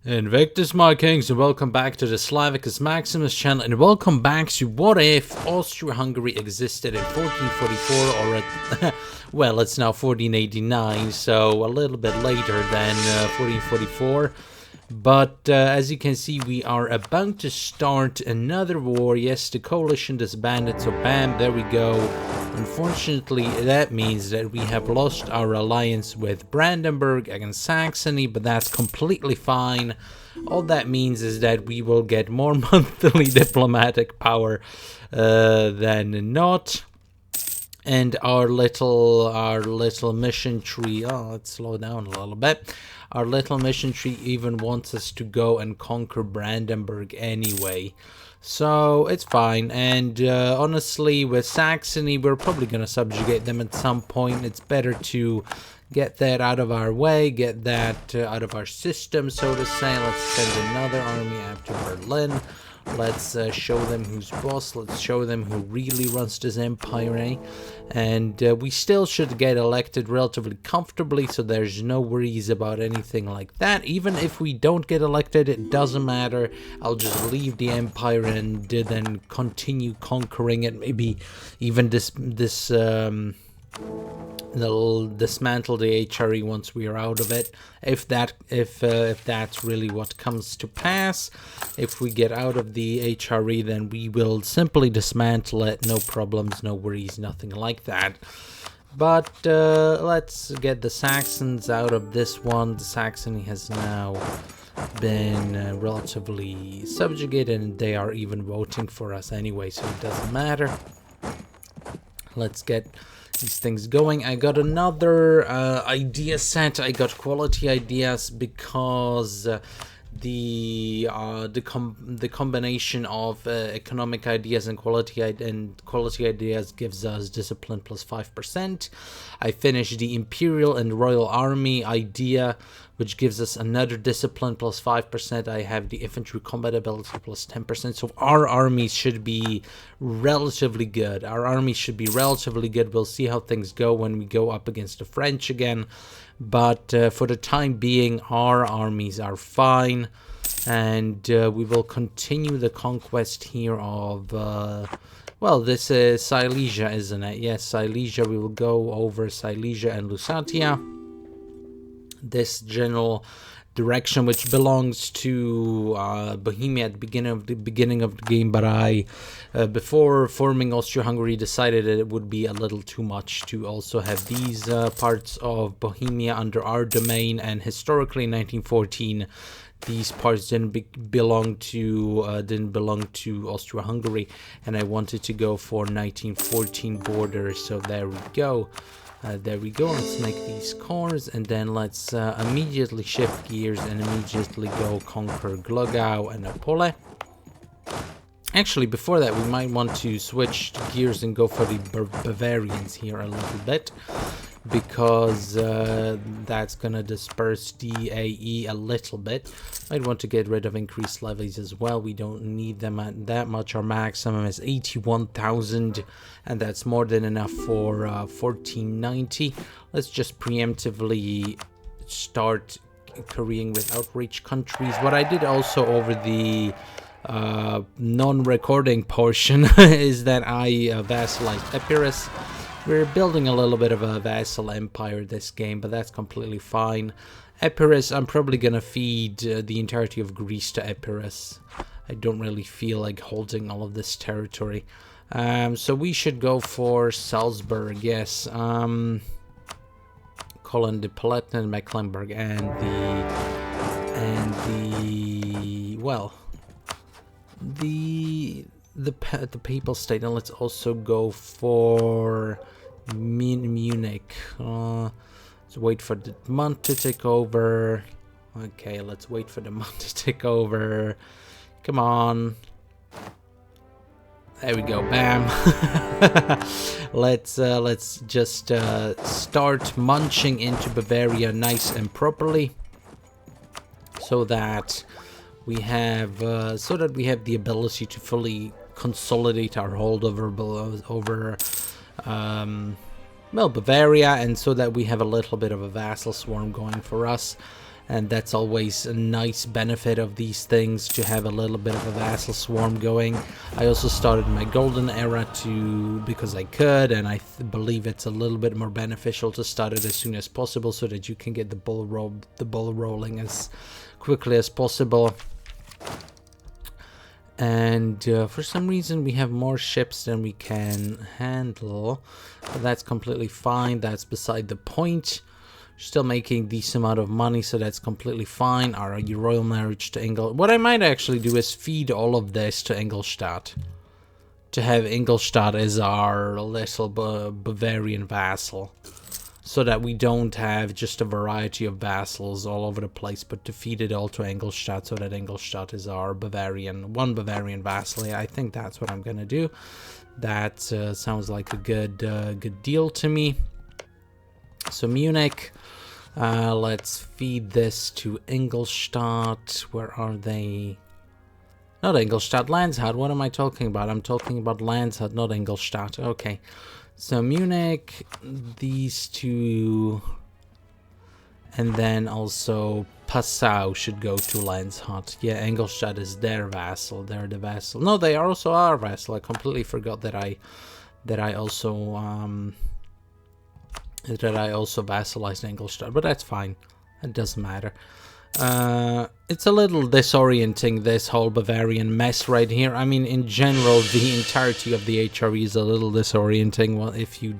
Invictus, my kings, and welcome back to the Slavicus Maximus channel, and welcome back to what if Austria-Hungary existed in 1444, or at, well, it's now 1489, so a little bit later than 1444. But as you can see, we are about to start another war. Yes, the coalition disbanded, so bam, there we go. Unfortunately, that means that we have lost our alliance with Brandenburg against Saxony, but that's completely fine. All that means is that we will get more monthly diplomatic power than not. And our little mission tree, let's slow down a little bit. Our little mission tree even wants us to go and conquer Brandenburg anyway. So it's fine, and honestly, with Saxony, we're probably going to subjugate them at some point. It's better to get that out of our way, get that out of our system, so to say. Let's send another army after Berlin. Let's show them who's boss. Let's show them who really runs this empire, eh? And we still should get elected relatively comfortably, so there's no worries about anything like that. Even if we don't get elected, it doesn't matter. I'll just leave the empire and then continue conquering it. Maybe even they'll dismantle the HRE once we are out of it, if that's really what comes to pass. If we get out of the HRE, then we will simply dismantle it. No problems, no worries, nothing like that. But let's get the Saxons out of this one. The Saxony has now been relatively subjugated, and they are even voting for us anyway, so it doesn't matter. Let's get these things going. I got another idea set. I got quality ideas because the combination of economic ideas and quality ideas gives us discipline plus 5%. I finished the Imperial and Royal Army idea, which gives us another discipline plus 5%. I have the infantry combat ability plus 10%. So our armies should be relatively good. We'll see how things go when we go up against the French again. But for the time being, our armies are fine. And we will continue the conquest here of... well, this is Silesia, isn't it? Yes, Silesia. We will go over Silesia and Lusatia. This general direction, which belongs to Bohemia at the beginning of the game, but I, before forming Austria-Hungary, decided that it would be a little too much to also have these parts of Bohemia under our domain. And historically, in 1914, these parts didn't belong to Austria-Hungary, and I wanted to go for 1914 borders. So there we go. Let's make these cores, and then let's immediately shift gears and immediately go conquer Glogau and Apole. Actually, before that, we might want to switch gears and go for the Bavarians here a little bit, because that's gonna disperse DAE a little bit. I'd want to get rid of increased levies as well. We don't need them at that much. Our maximum is 81,000, and that's more than enough for 1490. Let's just preemptively start carrying with outreach countries. What I did also over the non-recording portion is that I vassalized Epirus. We're building a little bit of a vassal empire this game, but that's completely fine. Epirus, I'm probably gonna feed the entirety of Greece to Epirus. I don't really feel like holding all of this territory. So we should go for Salzburg, yes. Colin de Palatinate, Mecklenburg, and the Papal State. And let's also go for Munich. Let's wait for the month to take over. Okay, let's wait for the month to take over. Come on. There we go, bam. Let's just start munching into Bavaria nice and properly, so that we have the ability to fully consolidate our hold over Bavaria, and so that we have a little bit of a vassal swarm going for us. and that's always a nice benefit of these things, to have a little bit of a vassal swarm going. I also started my golden era because I could, and I believe it's a little bit more beneficial to start it as soon as possible, so that you can get the ball rolling as quickly as possible. And for some reason we have more ships than we can handle, but that's completely fine. That's beside the point. Still making decent amount of money, so that's completely fine. Our royal marriage to Ingolstadt. What I might actually do is feed all of this to Ingolstadt, to have Ingolstadt as our little Bavarian vassal, so that we don't have just a variety of vassals all over the place, but to feed it all to Ingolstadt, so that Ingolstadt is our one Bavarian vassal. Yeah, I think that's what I'm gonna do. That sounds like a good deal to me. So Munich, let's feed this to Ingolstadt. Where are they? Not Ingolstadt, Landshut. What am I talking about? I'm talking about Landshut, not Ingolstadt. Okay. So Munich, these two, and then also Passau should go to Landshut. Yeah, Ingolstadt is their vassal. They're the vassal. No, they are also our vassal. I completely forgot that I also vassalized Ingolstadt, but that's fine. It doesn't matter. It's a little disorienting, this whole Bavarian mess right here. I mean, in general, the entirety of the HRE is a little disorienting. Well, if you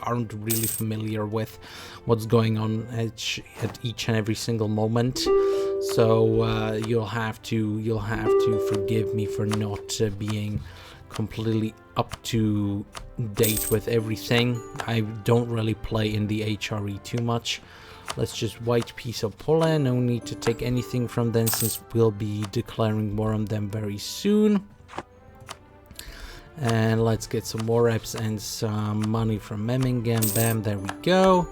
aren't really familiar with what's going on at each and every single moment, so you'll have to forgive me for not being completely up to date with everything. I don't really play in the HRE too much. Let's just white piece of Poland. No need to take anything from them, since we'll be declaring war on them very soon. And let's get some war reps and some money from Memmingen. Bam, there we go.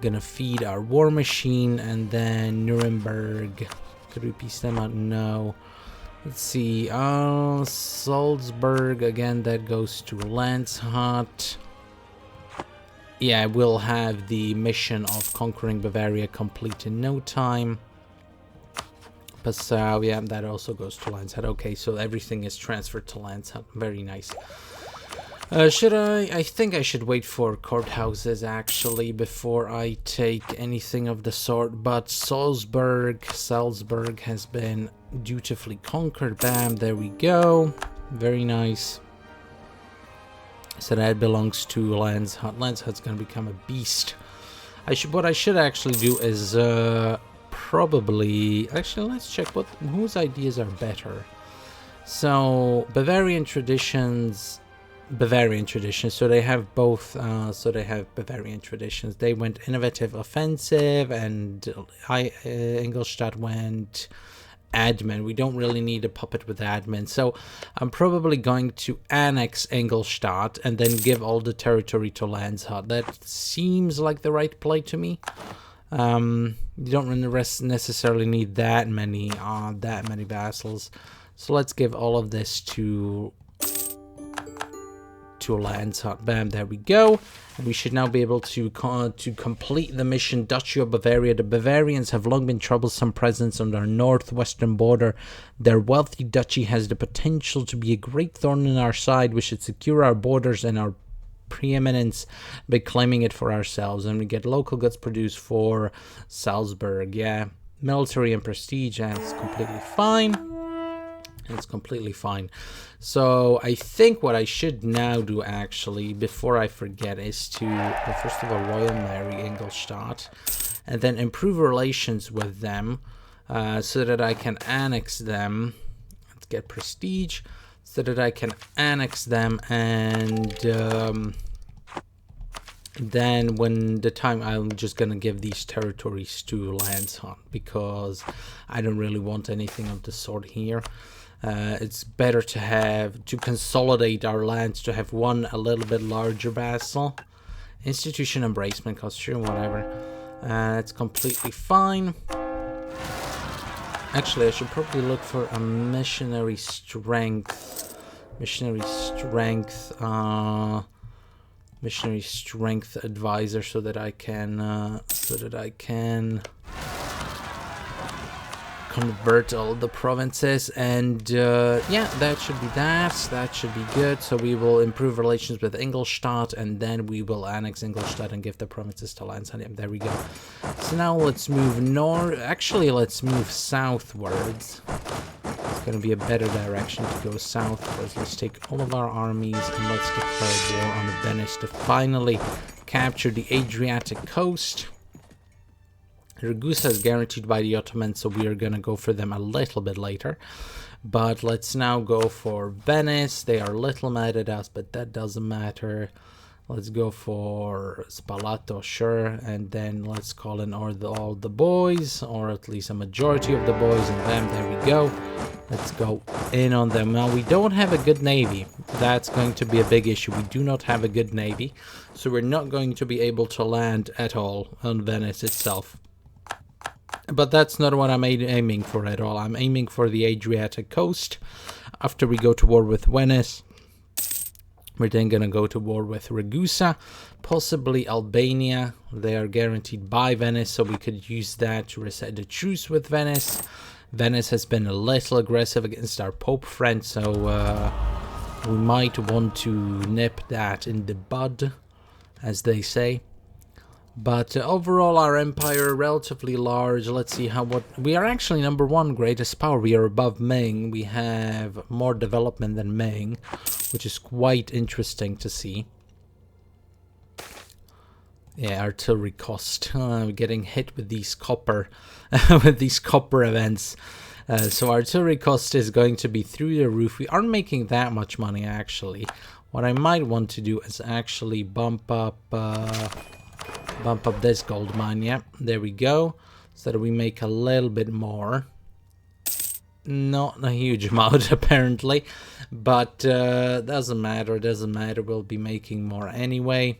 Gonna feed our war machine, and then Nuremberg. Could we piece them out? No. Let's see. Salzburg, again, that goes to Landshut. Yeah, we'll have the mission of conquering Bavaria complete in no time. Passau, yeah, that also goes to Landshut. Okay, so everything is transferred to Landshut. Very nice. I think I should wait for courthouses, actually, before I take anything of the sort. But Salzburg has been dutifully conquered. Bam, there we go. Very nice. So that belongs to Landshut. Landshut's gonna become a beast. What I should actually do is probably... Actually, let's check whose ideas are better. So, Bavarian traditions, so they have both, so they have Bavarian traditions. They went innovative offensive, and Ingolstadt went admin. We don't really need a puppet with admin, so I'm probably going to annex Ingolstadt and then give all the territory to Landshut. That seems like the right play to me. You don't really necessarily need that many vassals, so let's give all of this to Landshut. Bam, there we go. And we should now be able to complete the mission. Duchy of Bavaria. The Bavarians have long been troublesome presence on our northwestern border. Their wealthy duchy has the potential to be a great thorn in our side. We should secure our borders and our preeminence by claiming it for ourselves. And we get local goods produced for Salzburg. Yeah, military and prestige, and it's completely fine. It's completely fine. So I think what I should now do, actually, before I forget, is to first of all royal marry Ingolstadt, and then improve relations with them, so that I can annex them. Let's get prestige, so that I can annex them, and then when the time, I'm just gonna give these territories to Landshut, because I don't really want anything of the sort here. It's better to consolidate our lands, to have one a little bit larger vassal. Institution embracement cost, sure, whatever. It's completely fine. Actually, I should probably look for a missionary strength. Missionary strength advisor, so that I can convert all the provinces, and yeah, that should be that should be good. So we will improve relations with Ingolstadt, and then we will annex Ingolstadt and give the provinces to Landshut. There we go. So now let's move north. Actually, let's move southwards. It's going to be a better direction to go southwards. Let's take all of our armies and let's declare war on Venice to finally capture the Adriatic coast. Ragusa is guaranteed by the Ottomans, so we are going to go for them a little bit later. But let's now go for Venice. They are a little mad at us, but that doesn't matter. Let's go for Spalato, sure. And then let's call in all the boys, or at least a majority of the boys, and bam, there we go. Let's go in on them. Now, we don't have a good navy. That's going to be a big issue. We do not have a good navy, so we're not going to be able to land at all on Venice itself. But that's not what I'm aiming for at all. I'm aiming for the Adriatic coast. After we go to war with Venice, we're then going to go to war with Ragusa, possibly Albania. They are guaranteed by Venice, so we could use that to reset the truce with Venice. Venice has been a little aggressive against our Pope friend, so we might want to nip that in the bud, as they say. But overall, our empire relatively large. Let's see we are actually #1 greatest power. We are above Ming. We have more development than Ming, which is quite interesting to see. Yeah, artillery cost. Getting hit with these copper, with these copper events. So artillery cost is going to be through the roof. We aren't making that much money actually. What I might want to do is actually bump up this gold mine. Yeah, there we go, so that we make a little bit more. Not a huge amount apparently, but doesn't matter, we'll be making more anyway.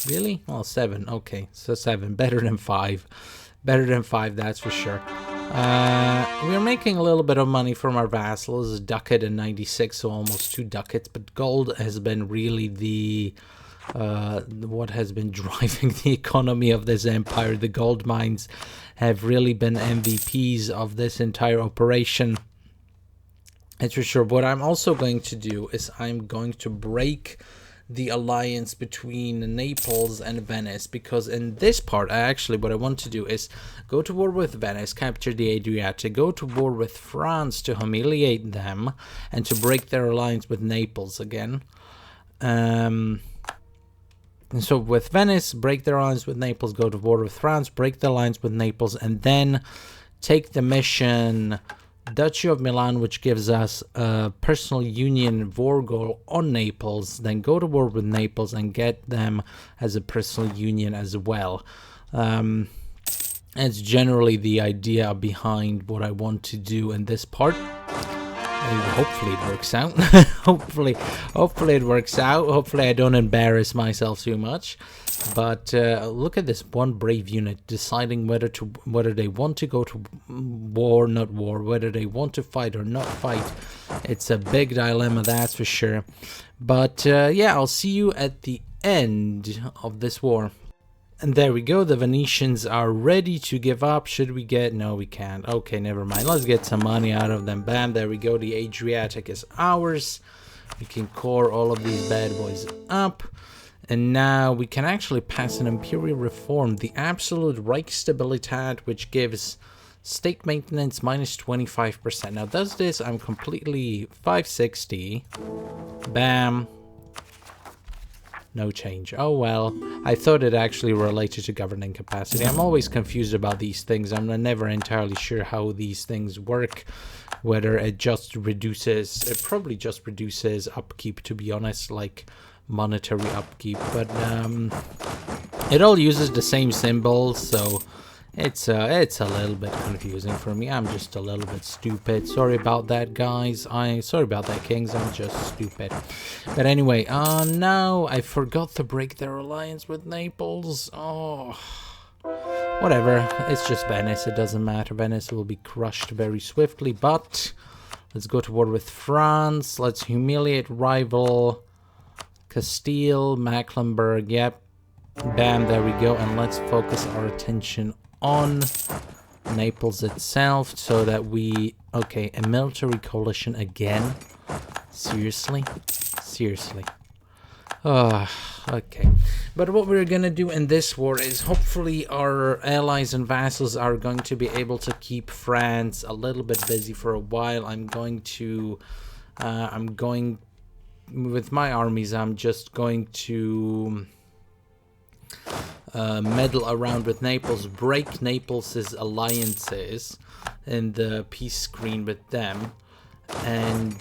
Really? Well, 7, okay, so 7, better than 5, that's for sure. We're making a little bit of money from our vassals, a ducat and 96, so almost 2 ducats, but gold has been really the what has been driving the economy of this empire. The gold mines have really been MVPs of this entire operation. That's for sure. What I'm also going to do is I'm going to break the alliance between Naples and Venice, because in this part, what I want to do is go to war with Venice, capture the Adriatic, go to war with France to humiliate them, and to break their alliance with Naples again. And so with Venice, break their alliance with Naples, go to war with France, break the alliance with Naples, and then take the mission Duchy of Milan, which gives us a personal union war goal on Naples, then go to war with Naples and get them as a personal union as well. It's generally the idea behind what I want to do in this part. Hopefully it works out. hopefully it works out. Hopefully I don't embarrass myself too much. But look at this one brave unit deciding whether they want to go to war, not war, whether they want to fight or not fight. It's a big dilemma, that's for sure. But yeah, I'll see you at the end of this war. And there we go, the Venetians are ready to give up. Should we get... No, we can't. Okay, never mind. Let's get some money out of them. Bam, there we go. The Adriatic is ours. We can core all of these bad boys up. And now we can actually pass an imperial reform. The absolute Reichsstabilität, which gives state maintenance minus 25%. Now, does this? I'm completely 560. Bam. No change. Oh well, I thought it actually related to governing capacity. I'm always confused about these things. I'm never entirely sure how these things work, whether it just reduces, it probably just reduces upkeep, to be honest, like monetary upkeep, but it all uses the same symbols, so it's a little bit confusing for me. I'm just a little bit stupid. Sorry about that, guys. Sorry about that, kings. I'm just stupid. But anyway, now I forgot to break their alliance with Naples. Oh, whatever. It's just Venice. It doesn't matter. Venice will be crushed very swiftly. But let's go to war with France. Let's humiliate rival Castile, Mecklenburg. Yep. Bam. There we go. And let's focus our attention on Naples itself, so that we... Okay, a military coalition again? Seriously? Seriously. Okay. But what we're gonna do in this war is hopefully our allies and vassals are going to be able to keep France a little bit busy for a while. With my armies, I'm just going to meddle around with Naples, break Naples' alliances in the peace screen with them, and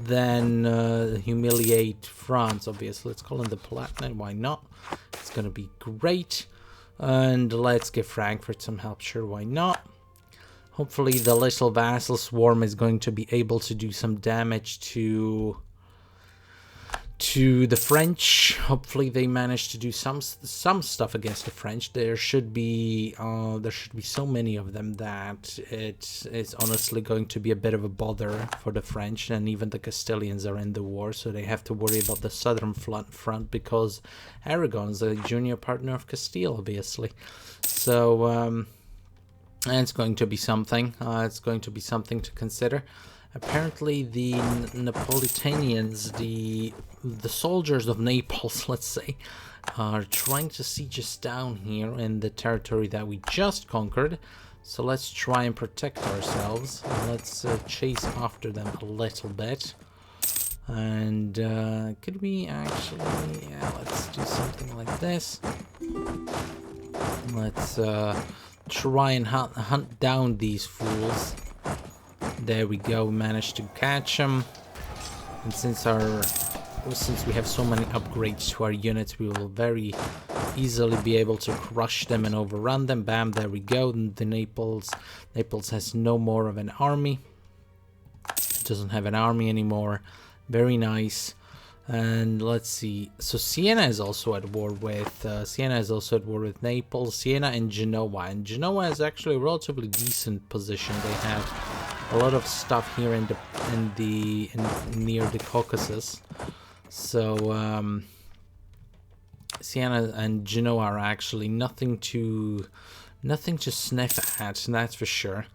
then humiliate France, obviously. Let's call in the Palatinate, why not? It's gonna be great. And let's give Frankfurt some help, sure, why not? Hopefully the little vassal swarm is going to be able to do some damage to the French. Hopefully they manage to do some stuff against the French. There should be so many of them that it's honestly going to be a bit of a bother for the French, and even the Castilians are in the war, so they have to worry about the southern front because Aragon's a junior partner of Castile, obviously. So and it's going to be something. It's going to be something to consider. Apparently the Napolitanians, the soldiers of Naples, let's say, are trying to siege us down here in the territory that we just conquered. So let's try and protect ourselves. Let's chase after them a little bit. And could we actually... Yeah, let's do something like this. Let's try and hunt down these fools. There we go, we managed to catch them. And since we have so many upgrades to our units, we will very easily be able to crush them and overrun them. Bam, there we go. And the Naples has no more of an army. It doesn't have an army anymore. Very nice. And let's see. So Siena is also at war with Naples, Siena and Genoa. And Genoa is actually a relatively decent position. They have a lot of stuff here near the Caucasus. So Siena and Genoa are actually nothing to sniff at, that's for sure.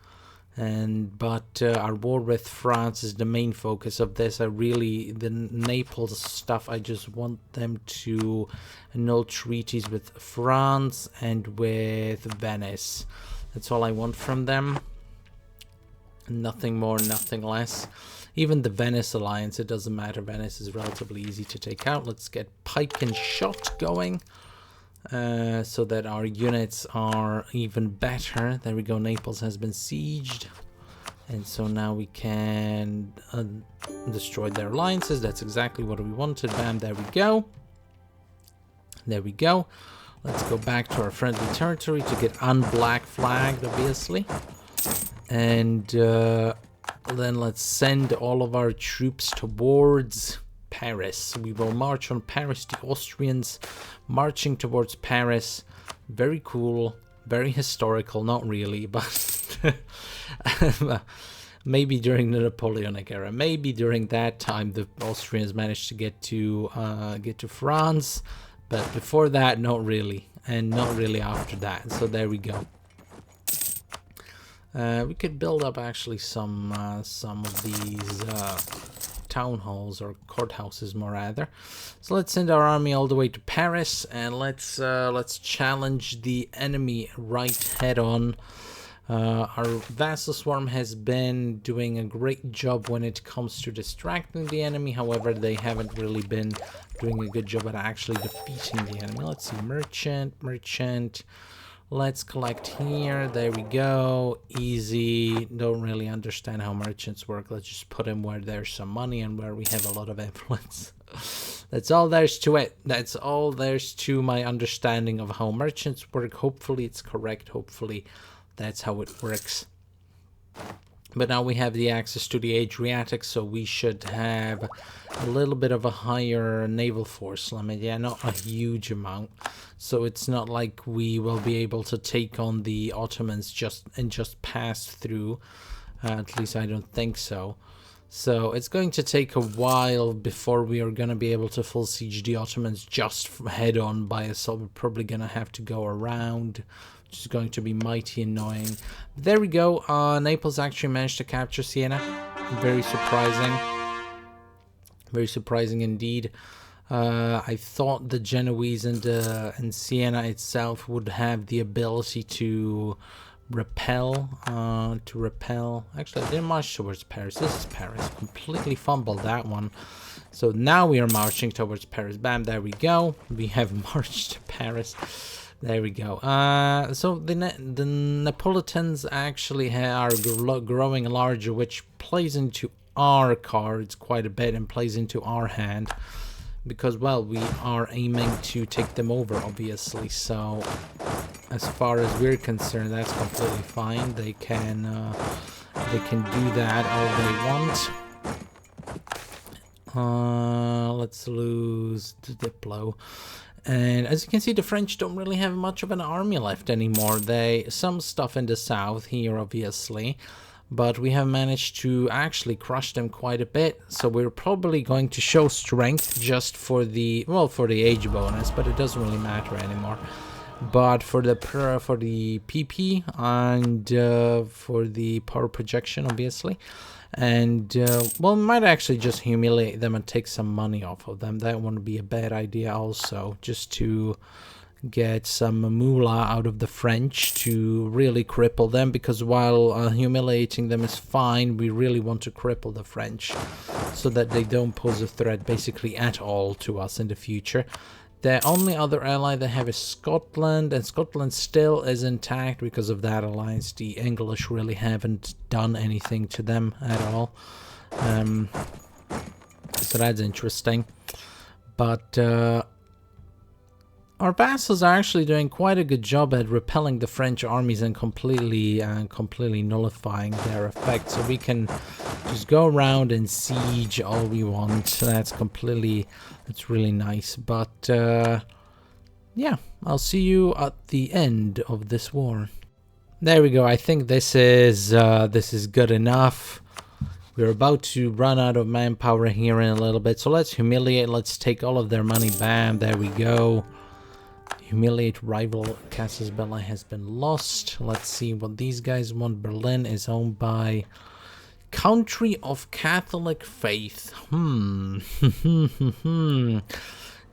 But our war with France is the main focus of this. The Naples stuff, I just want them to annul treaties with France and with Venice. That's all I want from them. Nothing more, nothing less. Even the Venice alliance, it doesn't matter. Venice is relatively easy to take out. Let's get pike and shot going. So that our units are even better. There we go, Naples has been sieged. And so now we can destroy their alliances. That's exactly what we wanted. Bam, there we go. There we go. Let's go back to our friendly territory to get unblack flagged, obviously. And then let's send all of our troops towards Paris. We will march on Paris. The Austrians marching towards Paris. Very cool, very historical. Not really, but maybe during the Napoleonic era. Maybe during that time the Austrians managed to get to France, but before that, not really, and not really after that. So there we go. We could build up actually some of these town halls or courthouses, more rather. So let's send our army all the way to Paris, and let's challenge the enemy right head on. Our vassal swarm has been doing a great job when it comes to distracting the enemy. However, they haven't really been doing a good job at actually defeating the enemy. Let's see, merchant. Let's collect here. There we go. Easy. Don't really understand how merchants work. Let's just put them where there's some money and where we have a lot of influence. That's all there's to it. That's all there's to my understanding of how merchants work. Hopefully it's correct. Hopefully that's how it works. But now we have the access to the Adriatic, so we should have a little bit of a higher naval force limit. Yeah, not a huge amount. So it's not like we will be able to take on the Ottomans just pass through. At least I don't think so. So it's going to take a while before we are going to be able to full siege the Ottomans just head on by assault. We're probably going to have to go around which is going to be mighty annoying. There we go. Naples actually managed to capture Siena. Very surprising. Very surprising indeed. I thought the Genoese and Siena itself would have the ability to repel. Actually, I didn't march towards Paris. This is Paris. Completely fumbled that one. So now we are marching towards Paris. Bam, there we go. We have marched to Paris. There we go. So the Neapolitans actually are growing larger, which plays into our cards quite a bit and plays into our hand. Because, well, we are aiming to take them over, obviously. So, as far as we're concerned, that's completely fine. They can do that all they want. Let's lose the Diplo. And as you can see, the French don't really have much of an army left anymore. Some stuff in the south here, obviously. But we have managed to actually crush them quite a bit. So we're probably going to show strength just for the, well, for the age bonus, but it doesn't really matter anymore. But for the PP and for the power projection, obviously. And, well, we might actually just humiliate them and take some money off of them. That wouldn't be a bad idea also, just to get some moolah out of the French to really cripple them, because while humiliating them is fine, we really want to cripple the French so that they don't pose a threat basically at all to us in the future. The only other ally they have is Scotland, and Scotland still is intact because of that alliance. The English really haven't done anything to them at all. So that's interesting. But our vassals are actually doing quite a good job at repelling the French armies and completely nullifying their effect. So we can just go around and siege all we want. That's really nice. But yeah, I'll see you at the end of this war. There we go. I think this is good enough. We're about to run out of manpower here in a little bit. So let's humiliate. Let's take all of their money. Bam. There we go. Humiliate rival. Casus Belli has been lost. Let's see what these guys want. Berlin is owned by Country of Catholic Faith. Do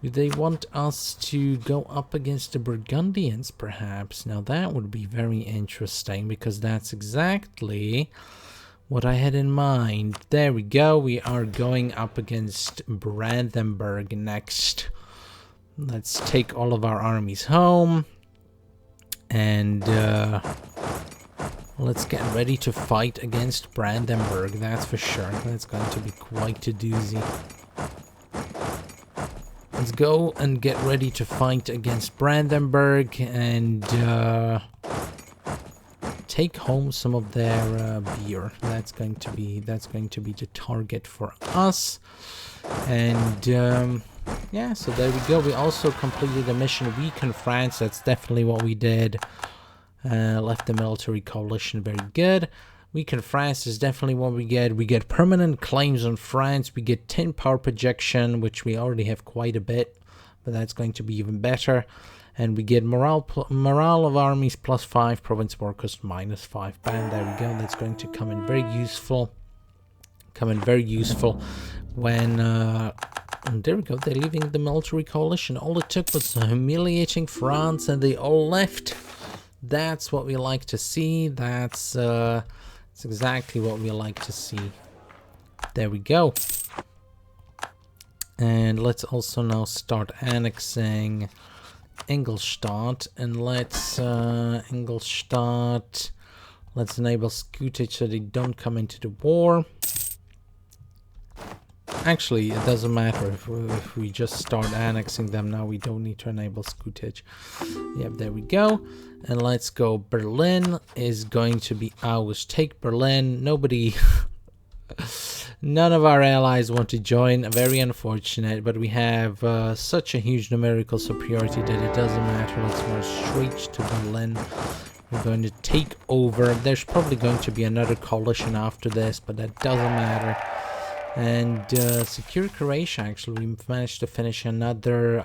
they want us to go up against the Burgundians, perhaps? Now that would be very interesting, because that's exactly what I had in mind. There we go. We are going up against Brandenburg next. Let's take all of our armies home. And let's get ready to fight against Brandenburg, that's for sure. That's going to be quite a doozy. Let's go and get ready to fight against Brandenburg and take home some of their beer. That's going to be the target for us. And yeah, so there we go. We also completed a mission, Weaken France. That's definitely what we did. Left the military coalition very good. Weaken France is definitely what we get. We get permanent claims on France. We get 10 power projection, which we already have quite a bit, but that's going to be even better. And we get morale of armies +5, province workers -5. Bam, there we go. That's going to come in very useful. When and there we go. They're leaving the military coalition. All it took was humiliating France, and they all left. That's what we like to see. That's exactly what we like to see. There we go. And let's also now start annexing Ingolstadt, and let's Ingolstadt, let's enable scutage so they don't come into the war. Actually, it doesn't matter if we just start annexing them now. We don't need to enable scutage. Yep, there we go. And let's go. Berlin is going to be ours. Take Berlin. Nobody none of our allies want to join. Very unfortunate, but we have such a huge numerical superiority that it doesn't matter. Let's march straight to Berlin. We're going to take over. There's probably going to be another coalition after this, but that doesn't matter. And secure Croatia. Actually, we managed to finish another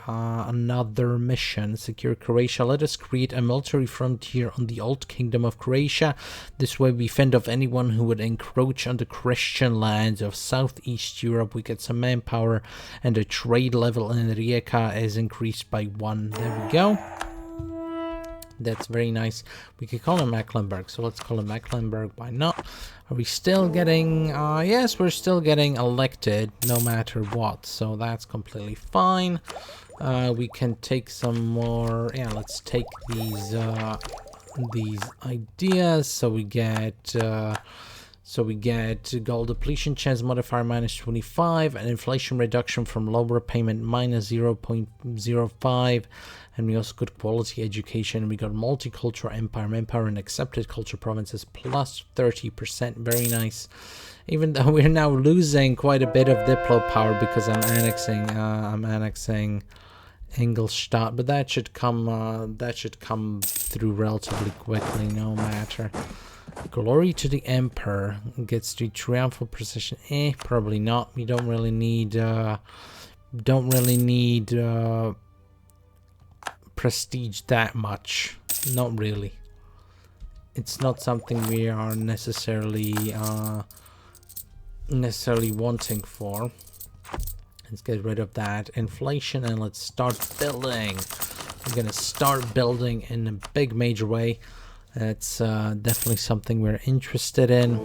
mission. Secure Croatia. Let us create a military frontier on the old kingdom of Croatia. This way we fend off anyone who would encroach on the Christian lands of Southeast Europe. We get some manpower, and the trade level in Rijeka is increased by 1. There we go. That's very nice. We could call him Mecklenburg, so let's call him Mecklenburg. Why not? Are we still getting... yes, we're still getting elected no matter what, so that's completely fine. We can take some more... Yeah, let's take these ideas. So we get gold depletion chance modifier -25, and inflation reduction from lower payment -0.05. And we also got quality education. We got multicultural empire, manpower, and accepted culture provinces plus 30%. Very nice. Even though we're now losing quite a bit of diplo power because I'm annexing Ingolstadt, but that should come through relatively quickly, no matter. Glory to the Emperor gets the triumphal procession. Probably not. We don't really need prestige that much. Not really. It's not something we are necessarily wanting for. Let's get rid of that inflation and let's start building. We're gonna start building in a big major way. That's definitely something we're interested in.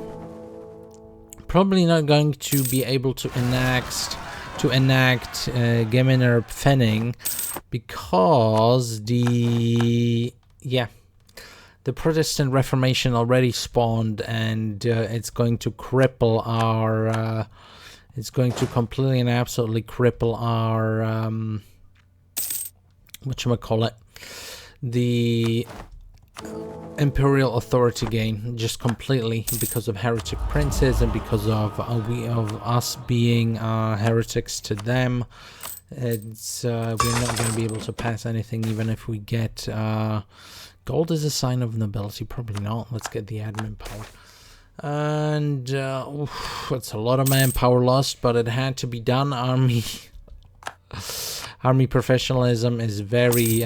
Probably not going to be able to enact Gemeiner Pfennig because the Protestant Reformation already spawned, and it's going to cripple our it's going to completely and absolutely cripple our whatchamacallit, the imperial authority gain just completely because of heretic princes and because of us being heretics to them. It's we're not going to be able to pass anything even if we get gold is a sign of nobility. Probably not. Let's get the admin power. And it's a lot of manpower lost, but it had to be done. Army professionalism is very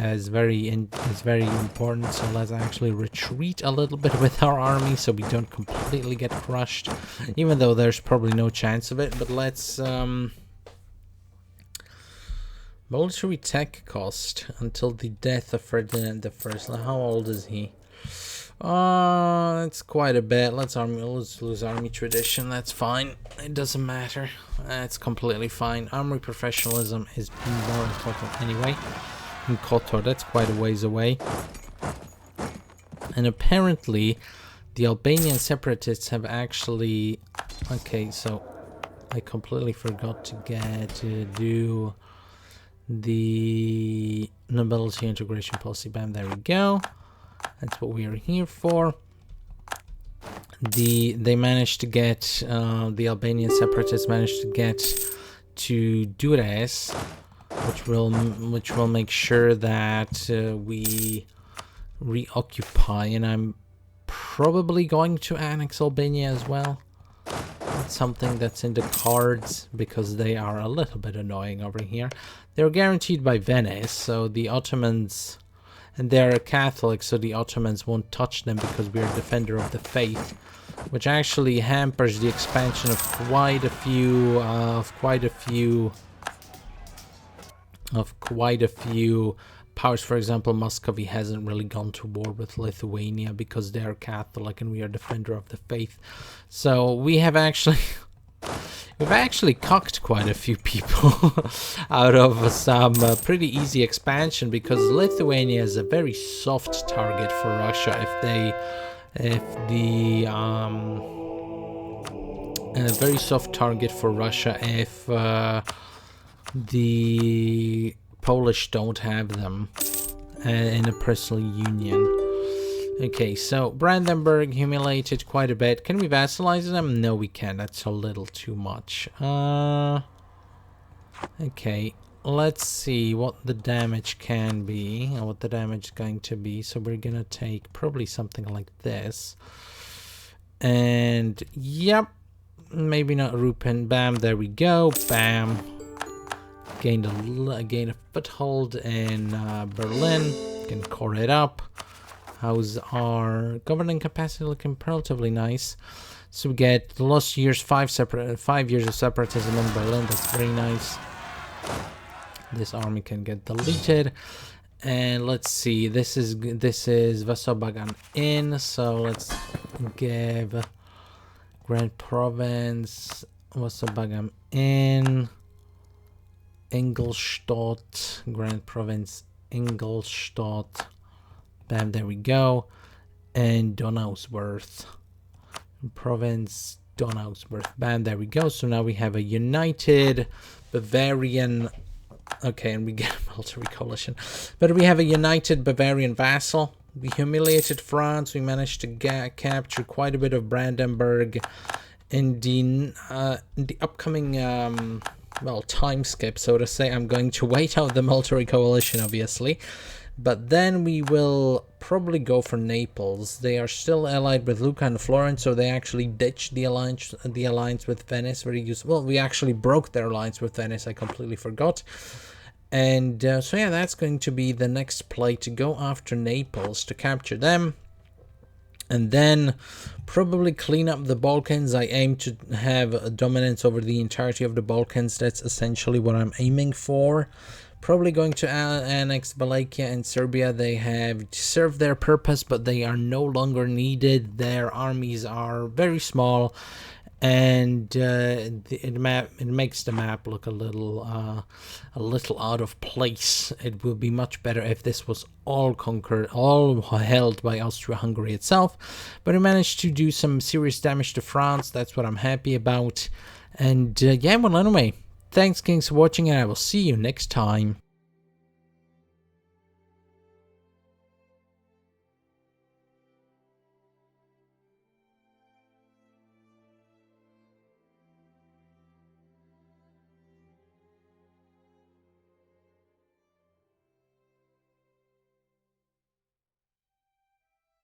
important. So let's actually retreat a little bit with our army so we don't completely get crushed, even though there's probably no chance of it. But let's military tech cost until the death of Ferdinand I. How old is he? It's quite a bit. Let's lose army tradition. That's fine. It doesn't matter. It's completely fine. Army professionalism is more important anyway. In Kotor, that's quite a ways away. And apparently, the Albanian separatists have actually... Okay, so I completely forgot to do the nobility integration policy. Bam, there we go. That's what we are here for. They managed to get the Albanian separatists managed to get to Dures, which will make sure that we reoccupy, and I'm probably going to annex Albania as well. It's something that's in the cards because they are a little bit annoying over here. They're guaranteed by Venice, so the Ottomans... And they're Catholic, so the Ottomans won't touch them because we're a defender of the faith, which actually hampers the expansion of quite a few powers. For example, Muscovy hasn't really gone to war with Lithuania because they're Catholic and we are defender of the faith. So we have actually... We've actually cocked quite a few people out of some pretty easy expansion because Lithuania is a very soft target for Russia very soft target for Russia if the Polish don't have them in a personal union. Okay, so Brandenburg humiliated quite a bit. Can we vassalize them? No, we can't. That's a little too much. Okay, let's see what the damage can be, or what the damage is going to be. So we're gonna take probably something like this. And, yep, maybe not Rupen. Bam, there we go. Bam. Gained a foothold in Berlin. Can core it up. How's our governing capacity looking? Relatively nice. So we get the last year's 5 years of separatism in Berlin. That's very nice. This army can get deleted. And let's see. This is Vassal Bagan in. So let's give Grand Province Vassal Bagan in. Ingolstadt, Grand Province Ingolstadt. Bam, there we go. And Donauwörth, Province Donauwörth. Bam, there we go. So now we have a united Bavarian. Okay, and we get a military coalition. But we have a united Bavarian vassal. We humiliated France. We managed to capture quite a bit of Brandenburg. In the upcoming well, time skip, so to say, I'm going to wait out the military coalition, obviously. But then we will probably go for Naples. They are still allied with Lucca and Florence, so they actually ditched the alliance with Venice. Very useful. Well, we actually broke their alliance with Venice. I completely forgot. And so yeah, that's going to be the next play, to go after Naples, to capture them. And then probably clean up the Balkans. I aim to have a dominance over the entirety of the Balkans. That's essentially what I'm aiming for. Probably going to annex Wallachia and Serbia. They have served their purpose, but they are no longer needed. Their armies are very small, and it makes the map look a little out of place. It would be much better if this was all conquered, all held by Austria-Hungary itself. But we managed to do some serious damage to France. That's what I'm happy about. And yeah, well, anyway, thanks, Kings, for watching, and I will see you next time.